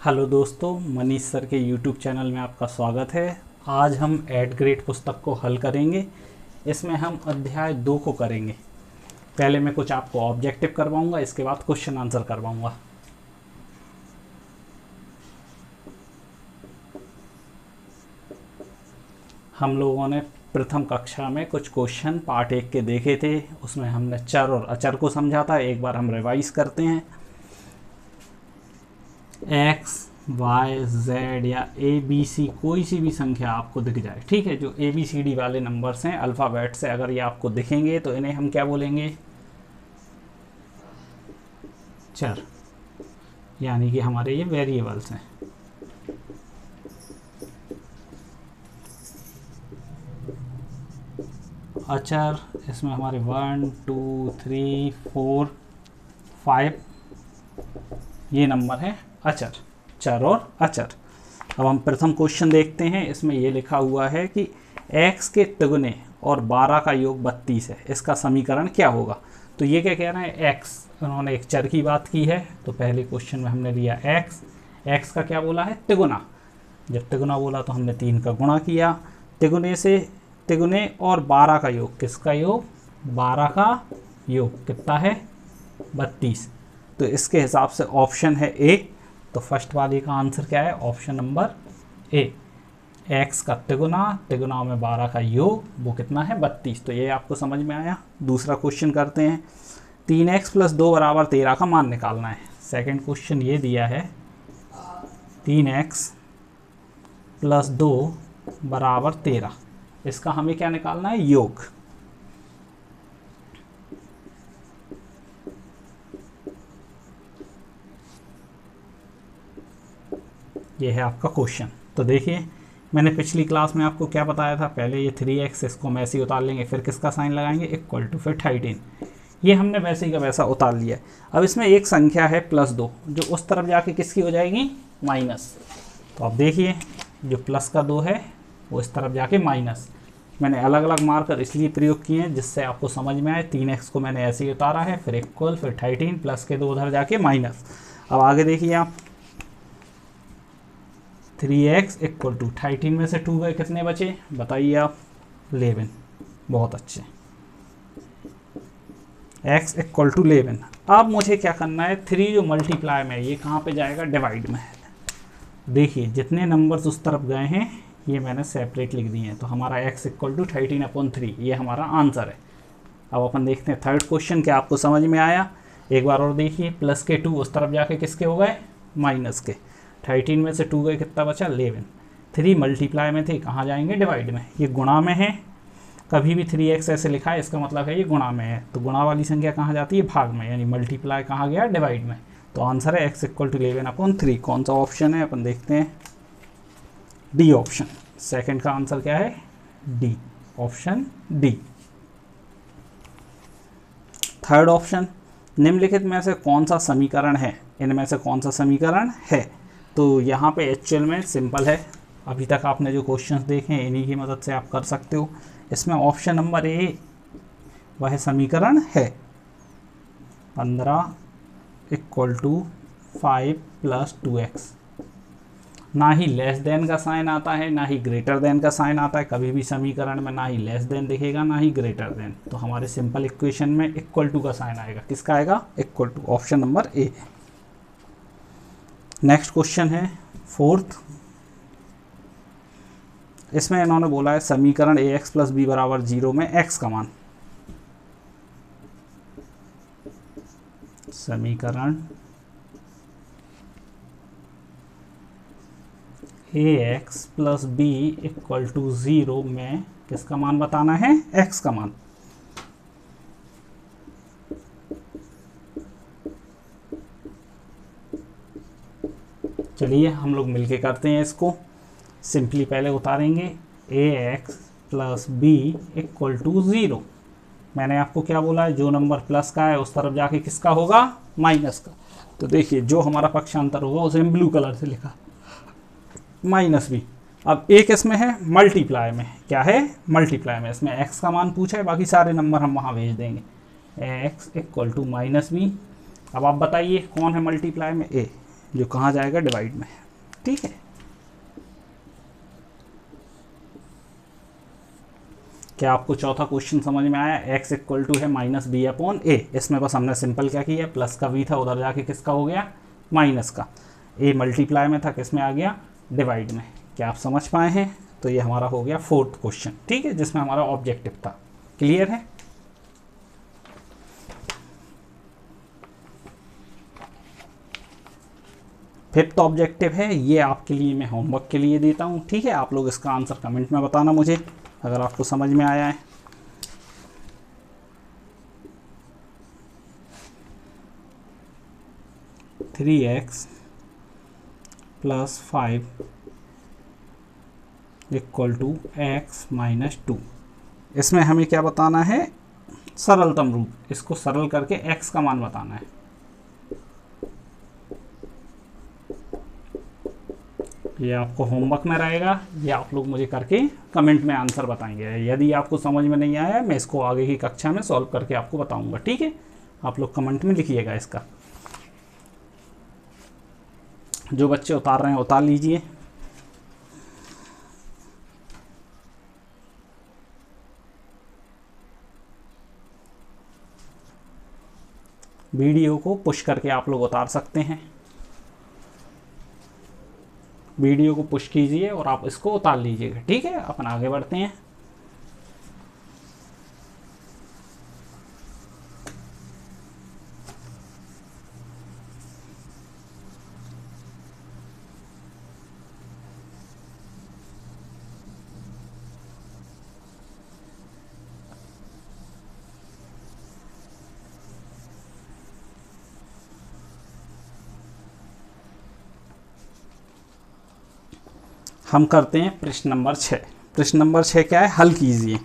Hello दोस्तों, Manish sir के YouTube channel में आपका स्वागत है। आज हम 8th ग्रेड पुस्तक को हल करेंगे। इसमें हम अध्याय 2 को करेंगे। पहले मैं कुछ आपको ऑब्जेक्टिव करवाऊंगा, इसके बाद क्वेश्चन आंसर करवाऊंगा। हम लोगों ने प्रथम कक्षा में कुछ क्वेश्चन पार्ट 1 के देखे थे, उसमें हमने चर और अचर को समझा था। एक बार हम रिवाइज करते हैं। एक्स, वाई, जेड या ए बी सी कोई सी भी संख्या आपको दिख जाए, ठीक है, जो ए बी सी डी वाले नंबर्स हैं अल्फ़ाबेट से, अगर ये आपको दिखेंगे तो इन्हें हम क्या बोलेंगे? चर, यानी कि हमारे ये वेरिएबल्स हैं। अचर, इसमें हमारे 1 2 3 4 5 ये नंबर हैं अचर, चर और अचर। अब हम प्रथम क्वेश्चन देखते हैं। इसमें ये लिखा हुआ है कि x के तिगुने और 12 का योग 32 है, इसका समीकरण क्या होगा? तो ये क्या कह रहे हैं? x, उन्होंने एक चर की बात की है, तो पहले क्वेश्चन में हमने लिया x का क्या बोला है? तिगुना। जब तिगुना बोला तो हमने 3 का गुणा किया। तिगुने और 12 का योग, किसका योग? 12 का योग कितना है? 32। तो इसके हिसाब से ऑप्शन है ए। तो फर्स्ट वाले का आंसर क्या है? ऑप्शन नंबर ए। x का तिगुना में 12 का योग, वो कितना है? 32। तो ये आपको समझ में आया। दूसरा क्वेश्चन करते हैं। 3x + 2 = 13 का मान निकालना है। सेकंड क्वेश्चन ये दिया है, 3x + 2 = 13, इसका हमें क्या निकालना है? योग। ये है आपका क्वेश्चन। तो देखिए, मैंने पिछली क्लास में आपको क्या बताया था? पहले ये 3x, इसको हम ऐसे ही उतार लेंगे, फिर किसका साइन लगाएंगे? इक्वल टू, फिर 13। ये हमने वैसे ही का वैसा उतार लिया। अब इसमें एक संख्या है +2, जो उस तरफ जाके किसकी हो जाएगी? माइनस। तो अब देखिए, जो प्लस का 2 है वो इस तरफ जाके माइनस। मैंने अलग अलग मार्कर इसलिए प्रयोग किए हैं जिससे आपको समझ में आए। 3x को मैंने ऐसे ही उतारा है, फिर इक्वल, फिर 13, प्लस के 2 उधर जाके माइनस। अब आगे देखिए आप, 3x = 13 में से 2 गए, कितने बचे? बताइए आप। 11। बहुत अच्छे। x = 11। अब मुझे क्या करना है? 3 जो मल्टीप्लाई में है, ये कहाँ पे जाएगा? डिवाइड में है। देखिए, जितने नंबर्स उस तरफ गए हैं ये मैंने सेपरेट लिख दिए हैं। तो हमारा x = 13/3, ये हमारा आंसर है। अब अपन देखते हैं थर्ड क्वेश्चन, क्या आपको समझ में आया? एक बार और देखिए, प्लस के 2 उस तरफ जाके किसके हो गए? माइनस के। 13 में से 2 गए, कितना बचा? 11। 3 मल्टीप्लाई में थे, कहाँ जाएंगे? डिवाइड में। ये गुणा में है। कभी भी 3x ऐसे लिखा है, इसका मतलब है ये गुणा में है। तो गुणा वाली संख्या कहाँ जाती है? भाग में, यानी मल्टीप्लाई कहाँ गया? डिवाइड में। तो आंसर है x = 11/3। कौन सा ऑप्शन है? अपन देखते हैं, डी ऑप्शन। सेकंड का आंसर क्या है? D, option D. Third option, निम्नलिखित में से कौन सा समीकरण है? इनमें से कौन सा समीकरण है? तो यहाँ पे एक्चुअल में सिंपल है। अभी तक आपने जो क्वेश्चंस देखे हैं इन्हीं की मदद से आप कर सकते हो। इसमें ऑप्शन नंबर ए वह समीकरण है। 15 = 5 + 2x। ना ही लेस देन का साइन आता है, ना ही ग्रेटर देन का साइन आता है। कभी भी समीकरण में ना ही लेस देन दिखेगा, ना ही ग्रेटर देन। तो हमारे सिंपल इक्वेशन में इक्वल टू का साइन आएगा। किसका आएगा? Equal to. Option number A. Next question है फोर्थ। इसमें इन्होंने बोला है समीकरण ax + b = 0 में x का मान। समीकरण ax + b = 0 में किसका मान बताना है? x का मान। चलिए हम लोग मिलके करते हैं इसको। सिंपली पहले उतारेंगे ax + b = 0। मैंने आपको क्या बोला है? जो नंबर प्लस का है उस तरफ जाके किसका होगा? माइनस का। तो देखिए, जो हमारा पक्षांतर होगा उसे हम ब्लू कलर से लिखा, -b। अब एक इसमें है मल्टीप्लाई में। क्या है? मल्टीप्लाई में। इसमें x का मान पूछा है, बाकी सारे नंबर हम वहाँ भेज देंगे। x = -b। अब आप बताइए कौन है मल्टीप्लाई में? a। जो कहाँ जाएगा, डिवाइड में। ठीक है, क्या आपको चौथा क्वेश्चन समझ में आया? x इक्वल टू है माइनस बी अपॉन ए। इसमें बस हमने सिंपल क्या किया, प्लस का v था, उधर जाके किसका हो गया, माइनस का। a मल्टीप्लाई में था, किस में आ गया, डिवाइड में। क्या आप समझ पाए हैं? तो ये हमारा हो गया फोर्थ क्वेश्चन, ठीक है, जिसमें हमारा ऑब्जेक्टिव था। क्लियर है? फिफ्थ ऑब्जेक्टिव है, ये आपके लिए मैं होमवर्क के लिए देता हूँ। ठीक है, आप लोग इसका आंसर कमेंट में बताना मुझे, अगर आपको समझ में आया है। Three x plus 5 equal to x minus 2। इसमें हमें क्या बताना है, सरलतम रूप, इसको सरल करके x का मान बताना है। ये आपको होमवर्क में रहेगा, ये आप लोग मुझे करके कमेंट में आंसर बताएंगे। यदि आपको समझ में नहीं आया, मैं इसको आगे की कक्षा में सॉल्व करके आपको बताऊंगा। ठीक है, आप लोग कमेंट में लिखिएगा इसका। जो बच्चे उतार रहे हैं उतार लीजिए। वीडियो को पुश करके आप लोग उतार सकते हैं। वीडियो को पुश कीजिए और आप इसको उतार लीजिएगा। ठीक है, अपन आगे बढ़ते हैं। हम करते हैं प्रश्न नंबर 6। प्रश्न नंबर 6 क्या है, हल कीजिए।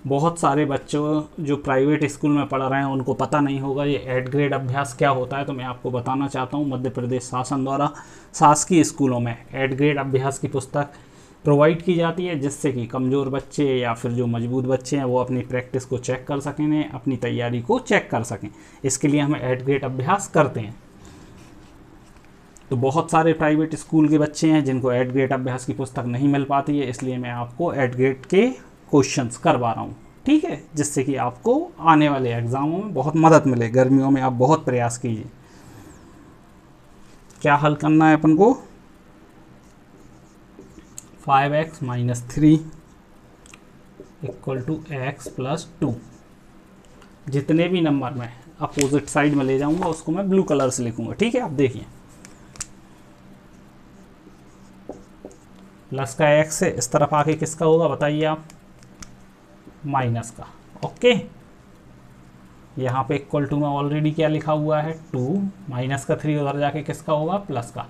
बहुत सारे बच्चों जो प्राइवेट स्कूल में पढ़ रहे हैं उनको पता नहीं होगा ये एड ग्रेड अभ्यास क्या होता है, तो मैं आपको बताना चाहता हूँ। मध्य प्रदेश शासन द्वारा शासकीय स्कूलों में एड ग्रेड अभ्यास की पुस्तक प्रोवाइड की जाती है, जिससे कि कमज़ोर बच्चे या फिर जो मजबूत बच्चे हैं वो अपनी प्रैक्टिस को चेक कर सकें, अपनी तैयारी को चेक कर सकें। इसके लिए हम एड ग्रेड अभ्यास करते हैं। तो बहुत सारे प्राइवेट स्कूल के बच्चे हैं जिनको एड ग्रेड अभ्यास की पुस्तक नहीं मिल पाती है, इसलिए मैं आपको एड ग्रेड के क्वेश्चंस करवा रहा हूँ। ठीक है, जिससे कि आपको आने वाले एग्जामों में बहुत मदद मिले। गर्मियों में आप बहुत प्रयास कीजिए। क्या हल करना है अपन को, 5x minus 3 equal to x plus 2। जितने भी नंबर मैं अपोजिट साइड में ले जाऊंगा उसको मैं ब्लू कलर से लिखूंगा। ठीक है, आप देखिए, प्लस का x से इस तरफ आके किसका होगा बताइए आप, माइनस का। ओके, यहाँ पे इक्वल टू में ऑलरेडी क्या लिखा हुआ है, 2, माइनस का 3 उधर जाके किसका होगा, प्लस का।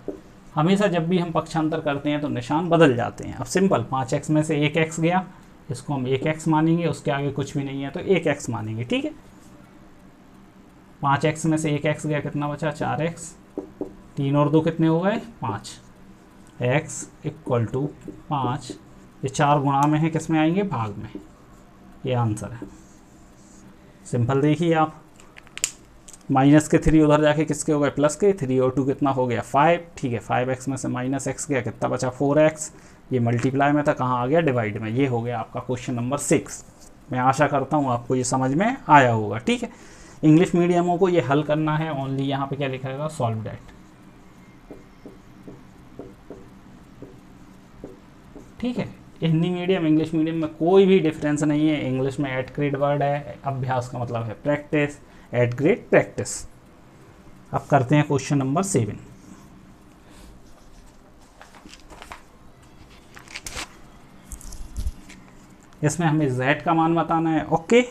हमेशा जब भी हम पक्षांतर करते हैं तो निशान बदल जाते हैं। अब सिंपल, 5x में से 1x गया, इसको हम 1x मानेंगे, उसके आगे कुछ भी नहीं है तो 1x मानेंगे। ठीक है, 5x में से 1x गया, कितना बचा, 4x। 3 और 2 कितने हो गए, 5। x इक्वल टू 5, ये 4 गुणा में है, किस में आएंगे, भाग में। ये आंसर है। सिंपल देखिए आप, माइनस के 3 उधर जाके किसके हो गए, प्लस के। 3 और 2 कितना हो गया, 5। ठीक है, 5x में से माइनस x गया, कितना बचा, 4x। ये मल्टीप्लाई में था, कहाँ आ गया, डिवाइड में। ये हो गया आपका क्वेश्चन नंबर 6। मैं आशा करता हूँ आपको ये समझ में आया होगा। ठीक है, इंग्लिश मीडियमों को ये हल करना है ओनली। यहाँ पे क्या लिखा रहेगा, सॉल्व दैट। ठीक है, हिंदी मीडियम इंग्लिश मीडियम में कोई भी डिफरेंस नहीं है। इंग्लिश में एट ग्रेड वर्ड है, अभ्यास का मतलब है प्रैक्टिस, एट ग्रेड प्रैक्टिस। अब करते हैं क्वेश्चन नंबर 7। इसमें हमें z का मान बताना है। Okay,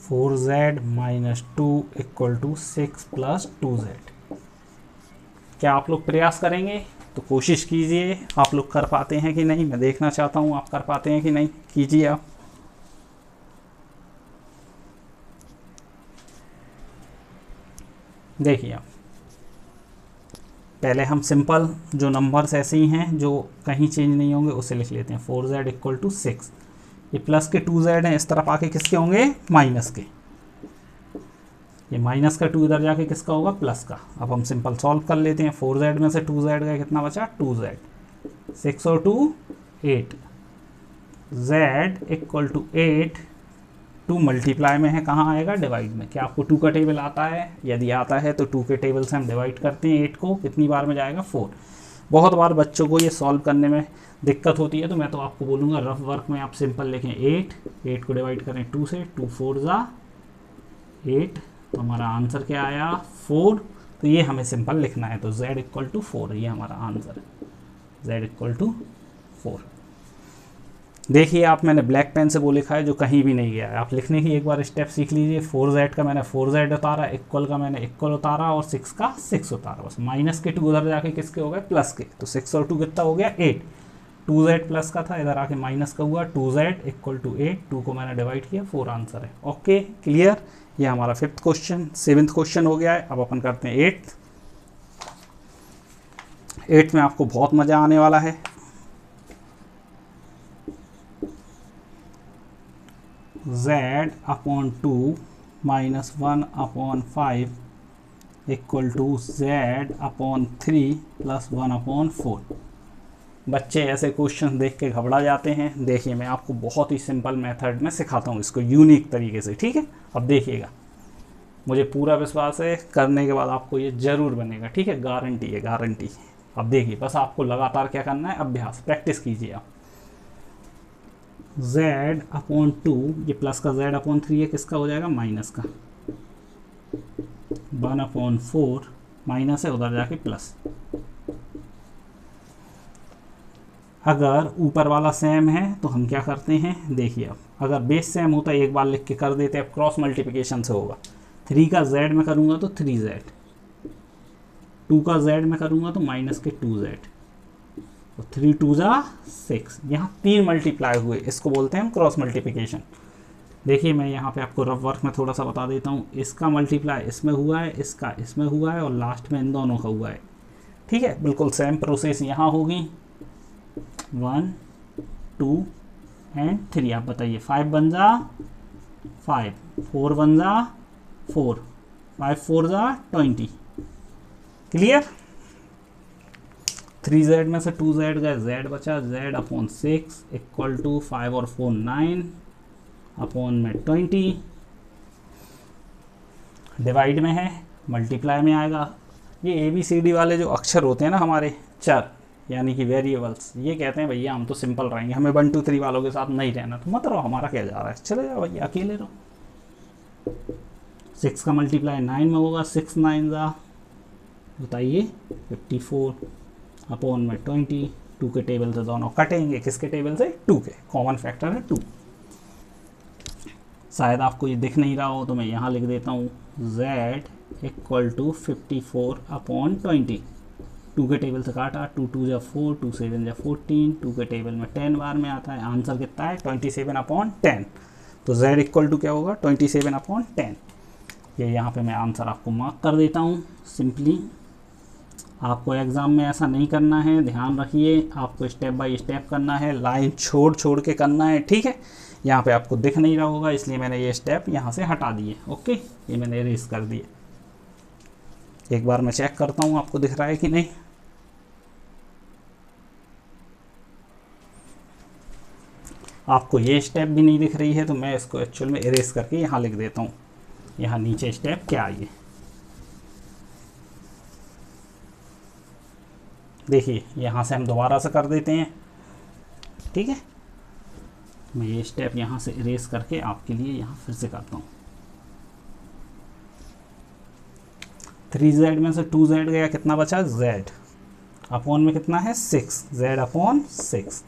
four z minus 2 equal to 6 plus 2z। क्या आप लोग प्रयास करेंगे? तो कोशिश कीजिए, आप लोग कर पाते हैं कि नहीं, मैं देखना चाहता हूँ आप कर पाते हैं कि नहीं। कीजिए आप। देखिए आप, पहले हम सिंपल जो नंबर्स ऐसे ही हैं जो कहीं चेंज नहीं होंगे उसे लिख लेते हैं। 4z इक्वल टू 6, ये प्लस के 2z हैं, इस तरफ आके किसके होंगे? माइनस के। ये माइनस का 2 इधर जाके किसका होगा? प्लस का। अब हम सिंपल सॉल्व कर लेते हैं। 4z में से 2z गया, कितना बचा? 2z। 6 और 2 8, z इक्वल टू 8। 2 मल्टीप्लाई में है, कहाँ आएगा? डिवाइड में। क्या आपको 2 का टेबल आता है? यदि आता है तो 2 के टेबल से हम डिवाइड करते हैं 8 को, कितनी बार में जाएगा? 4। बहुत बार बच्चों को ये सॉल्व करने में दिक्कत होती है, तो मैं तो आपको बोलूँगा रफ वर्क में आप सिंपल लिखें 8 को डिवाइड करें 2 से, 2 4 ज़ा 8, तो हमारा आंसर क्या आया? 4। तो ये हमें सिंपल लिखना है, तो z इक्वल टू 4, ये हमारा आंसर है, z इक्वल टू 4। देखिए आप, मैंने ब्लैक पेन से वो लिखा है जो कहीं भी नहीं गया है। आप लिखने की एक बार स्टेप सीख लीजिए। 4z का मैंने 4z उतारा, इक्वल का मैंने इक्वल उतारा, और 6 का 6 उतारा। बस माइनस के 2 उधर जाके किसके हो गए? प्लस के। तो 6 और 2 कितना हो गया? 8। 2z प्लस का था, इधर आके माइनस का हुआ। 2z इक्वल टू 8, 2 को मैंने डिवाइड किया, 4 आंसर है। Okay, clear. ये हमारा 5th क्वेश्चन। 7th क्वेश्चन हो गया है। अब अपन करते हैं 8th। 8th में आपको बहुत मज़ा आने वाला है। z upon 2 minus 1 upon 5 equal to z upon 3 plus 1 upon 4। बच्चे ऐसे क्वेश्चन देख के घबरा जाते हैं। देखिए, मैं आपको बहुत ही सिंपल मेथड में सिखाता हूँ इसको, यूनिक तरीके से, ठीक है। अब देखिएगा, मुझे पूरा विश्वास है करने के बाद आपको ये ज़रूर बनेगा, ठीक है। गारंटी है, गारंटी। अब देखिए, बस आपको लगातार क्या करना है? अभ्यास, प्रैक्टिस कीजिए आप। z अपॉन 2, ये प्लस का z अपॉन 3 है, किसका हो जाएगा? माइनस का। 1 अपॉन 4, माइनस है, उधर जाके प्लस। अगर ऊपर वाला सेम है तो हम क्या करते हैं? देखिए, अब अगर बेस सेम होता है एक बार लिख के कर देते हैं। अब क्रॉस मल्टीप्लिकेशन से होगा। 3 का z में करूँगा तो 3z, 2 का z में करूँगा तो माइनस के 2z, 3 2 ज़ा 6। यहाँ 3 मल्टीप्लाई हुए, इसको बोलते हैं हम क्रॉस मल्टीप्लिकेशन। देखिए, मैं यहाँ पे आपको रफ वर्क में थोड़ा सा बता देता हूँ। इसका मल्टीप्लाई इसमें हुआ है, इसका इसमें हुआ है, और लास्ट में इन दोनों का हुआ है, ठीक है। बिल्कुल सेम प्रोसेस यहाँ होगी। 1 2 एंड 3। आप बताइए, 5 बन जा 5, 4 बन जा 4, 5 4 जा 20। क्लियर। 3z में से 2z गए, z बचा, z अपॉन 6 इक्वल टू 5 और 4 9 अपॉन में 20। डिवाइड में है, मल्टीप्लाई में आएगा। ये ABCD वाले जो अक्षर होते हैं ना हमारे, चर यानी कि वेरिएबल्स, ये कहते हैं भैया हम तो सिंपल रहेंगे, हमें 1 2 3 वालों के साथ नहीं रहना। तो मत रहो, हमारा क्या जा रहा है, चले जाओ भैया, अकेले रहो। 6 का मल्टीप्लाई 9 में होगा, 6 9 ज़ा, बताइए 54 अपॉन में 20। 2 के टेबल से दोनों कटेंगे, किसके टेबल से? 2 के। कॉमन फैक्टर है 2। शायद आपको ये दिख नहीं रहा हो तो मैं यहाँ लिख देता हूँ, z इक्वल टू 54 अपॉन 20। 2 के टेबल से काटा, 2 2 जा 4, 2 7 जा 14, 2 के टेबल में 10 बार में आता है। आंसर कितना है? 27 अपॉन 10। तो z इक्वल टू क्या होगा? 27 अपॉन 10। ये यहाँ पे मैं आंसर आपको मार्क कर देता हूँ। सिंपली आपको एग्ज़ाम में ऐसा नहीं करना है, ध्यान रखिए। आपको स्टेप बाय स्टेप करना है, लाइन छोड़ छोड़ के करना है, ठीक है। यहाँ पे आपको दिख नहीं रहा होगा, इसलिए मैंने ये स्टेप यहाँ से हटा दिए। ओके, ये मैंने इरेज कर दिए। एक बार मैं चेक करता हूँ आपको दिख रहा है कि नहीं। आपको ये स्टेप भी नहीं दिख रही है तो मैं इसको एक्चुअल में इरेज करके यहाँ लिख देता हूँ। यहाँ नीचे स्टेप क्या आई है, देखिए, यहाँ से हम दोबारा से कर देते हैं, ठीक है। मैं ये स्टेप यहाँ से इरेज करके आपके लिए यहाँ फिर से करता हूँ। 3z में से 2z गया, कितना बचा? z अपॉन में कितना है? 6, z अपॉन 6।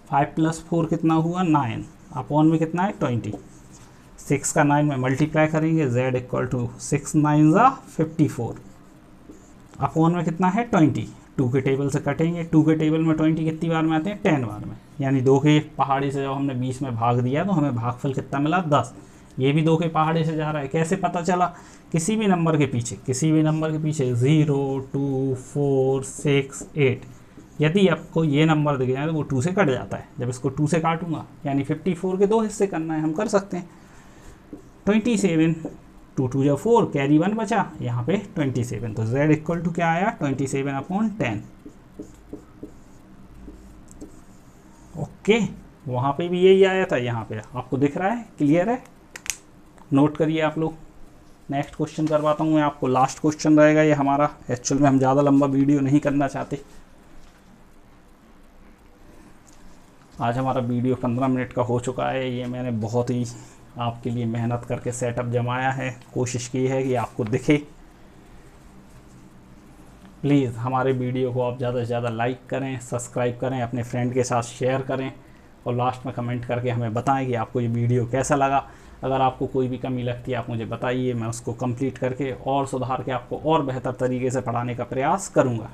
5 प्लस 4 कितना हुआ? 9 अपॉन में कितना है? 20। 6 का 9 में मल्टीप्लाई करेंगे, z इक्वल टू 6 9 ज़ा 54 अपॉन में कितना है 20, 2 के टेबल से कटेंगे, 2 के टेबल में 20 कितनी बार में आते हैं 10 बार में, यानी 2 के पहाड़ी से जब हमने 20 में भाग दिया तो हमें भागफल कितना मिला 10। ये भी 2 के पहाड़े से जा रहा है, कैसे पता चला? किसी भी नंबर के पीछे 0, 2, 4, 6, 8 यदि आपको ये नंबर दिख जाए तो वो 2 से कट जाता है। जब इसको 2 से काटूंगा यानी 54 के 2 हिस्से करना है, हम कर सकते हैं। 27, 2 2 4, कैरी 1 बचा, यहाँ पे 27, तो z इक्वल टू क्या आया 27/10। ओके, वहाँ पे भी यही आया था, यहाँ पे आपको दिख रहा है, क्लियर है? नोट करिए आप लोग। नेक्स्ट क्वेश्चन करवाता हूँ मैं आपको, लास्ट क्वेश्चन रहेगा ये हमारा। एक्चुअल में हम ज़्यादा लंबा वीडियो नहीं करना चाहते। आज हमारा वीडियो 15 मिनट का हो चुका है। ये मैंने बहुत ही आपके लिए मेहनत करके सेटअप जमाया है, कोशिश की है कि आपको दिखे। प्लीज़ हमारे वीडियो को आप ज़्यादा से ज़्यादा लाइक करें, सब्सक्राइब करें, अपने फ्रेंड के साथ शेयर करें और लास्ट में कमेंट करके हमें बताएं कि आपको ये वीडियो कैसा लगा। अगर आपको कोई भी कमी लगती है आप मुझे बताइए, मैं उसको कंप्लीट करके और सुधार के आपको और बेहतर तरीके से पढ़ाने का प्रयास करूँगा।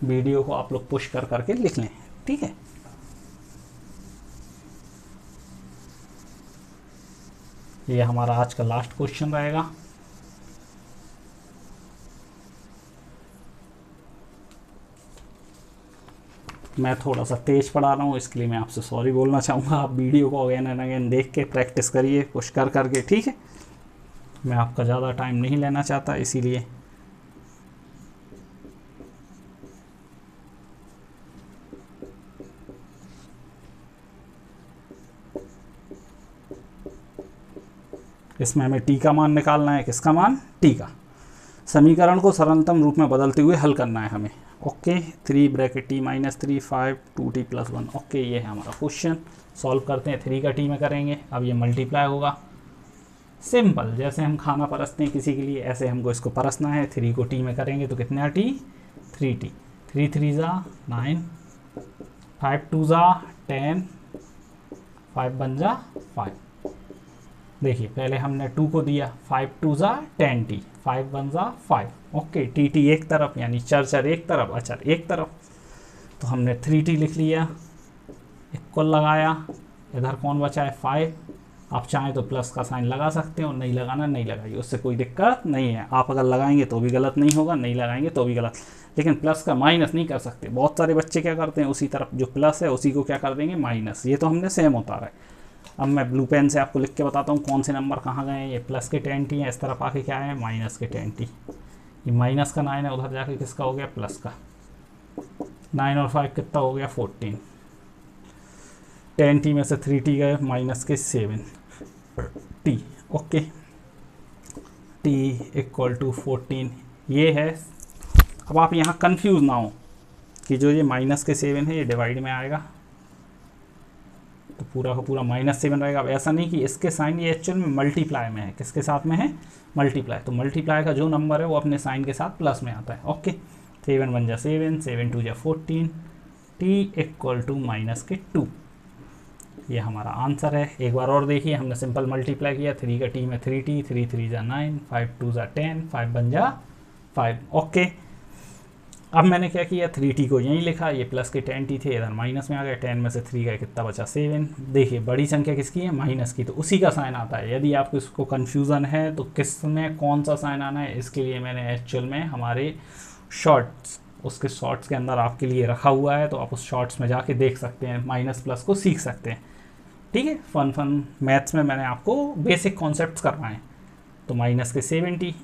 वीडियो को आप लोग पुश कर करके लिख लें, ठीक है? ये हमारा आज का लास्ट क्वेश्चन रहेगा। मैं थोड़ा सा तेज़ पढ़ा रहा हूँ, इसके लिए मैं आपसे सॉरी बोलना चाहूँगा। आप वीडियो को अगेन एंड अगेन देख के प्रैक्टिस करिए, पुश कर करके, ठीक है? मैं आपका ज़्यादा टाइम नहीं लेना चाहता, इसीलिए इसमें हमें टी का मान निकालना है। किसका मान? टी का। समीकरण को सरलतम रूप में बदलते हुए हल करना है हमें। Okay, 3 bracket t - 3 5 2t + 1। Okay, ये है हमारा क्वेश्चन। सॉल्व करते हैं। 3 का t में करेंगे, अब ये मल्टीप्लाई होगा। सिंपल, जैसे हम खाना परसते हैं किसी के लिए, ऐसे हमको इसको परसना है। 3 को t में करेंगे तो कितना t? 3t। 3 3 ज़ा 9, 5 2 ज़ा 10, 5 1 ज़ा 5। देखिए पहले हमने 2 को दिया, 5 2 ज़ा 10t, 5 1 ज़ा 5। ओके, टी एक तरफ, यानी चर एक तरफ, अचर एक तरफ, तो हमने 3t लिख लिया, इक्वल लगाया। इधर कौन बचा है? 5। आप चाहें तो प्लस का साइन लगा सकते हो, नहीं लगाना नहीं लगाइए, उससे कोई दिक्कत नहीं है। आप अगर लगाएंगे तो भी गलत नहीं होगा, नहीं लगाएंगे तो भी गलत, लेकिन प्लस का माइनस नहीं कर सकते। बहुत सारे बच्चे क्या करते हैं, उसी तरफ जो प्लस है उसी को क्या कर देंगे माइनस। ये तो हमने सेम उतारा है। अब मैं ब्लू पेन से आपको लिख के बताता हूँ कौन से नंबर कहाँ गए हैं। ये प्लस के 10t है, इस तरफ आके क्या है माइनस के 10t। ये माइनस का 9 है, उधर जाके किसका हो गया? प्लस का। 9 और 5 कितना हो गया? 14। 10t में से 3t गए, माइनस के 7t। ओके, t = 14 ये है। अब आप यहाँ कंफ्यूज ना हो कि जो ये माइनस के 7 है ये डिवाइड में आएगा तो पूरा का पूरा -7 रहेगा। अब ऐसा नहीं कि इसके साइन ये एक्चुअल में मल्टीप्लाई में है। किसके साथ में है? मल्टीप्लाई। तो मल्टीप्लाई का जो नंबर है वो अपने साइन के साथ प्लस में आता है। ओके, 7 1 ज़ा 7, 7 2 ज़ा 14, t = -2। ये हमारा आंसर है। एक बार और देखिए, हमने सिंपल मल्टीप्लाई किया। 3 का t में 3t, 3 3 ज़ा 9, 5 2 ज़ा 10, 5 1 ज़ा 5। ओके, अब मैंने क्या किया, 3t को यहीं लिखा, ये प्लस के 10t थे, इधर माइनस में आ गए। 10 में से 3 गए, कितना बचा? 7। देखिए बड़ी संख्या किसकी है? माइनस की, तो उसी का साइन आता है। यदि आपको इसको कन्फ्यूज़न है तो किस में कौन सा साइन आना है, इसके लिए मैंने एक्चुअल में हमारे शॉर्ट्स, उसके शॉर्ट्स के अंदर आपके लिए रखा हुआ है, तो आप उस शॉर्ट्स में जाके देख सकते हैं, माइनस प्लस को सीख सकते हैं। ठीक है, फन मैथ्स में मैंने आपको बेसिक कॉन्सेप्ट्स करवाए हैं। तो माइनस के 70,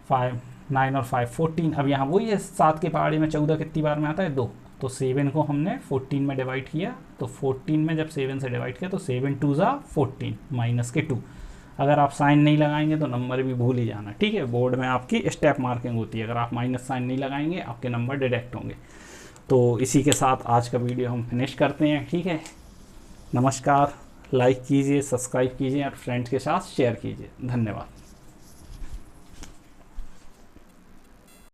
5 9 और 5 14। अब यहाँ वही है, 7 के पहाड़ी में 14 कितनी बार में आता है? 2। तो 7 को हमने 14 में डिवाइड किया, तो 14 में जब 7 से डिवाइड किया तो 7 2 ज़ा 14 माइनस के 2। अगर आप साइन नहीं लगाएंगे तो नंबर भी भूल ही जाना। ठीक है, बोर्ड में आपकी स्टेप मार्किंग होती है, अगर आप माइनस साइन नहीं लगाएंगे आपके नंबर डिडक्ट होंगे। तो इसी के साथ आज का वीडियो हम फिनिश करते हैं। ठीक है, नमस्कार। लाइक कीजिए, सब्सक्राइब कीजिए और फ्रेंड्स के साथ शेयर कीजिए। धन्यवाद।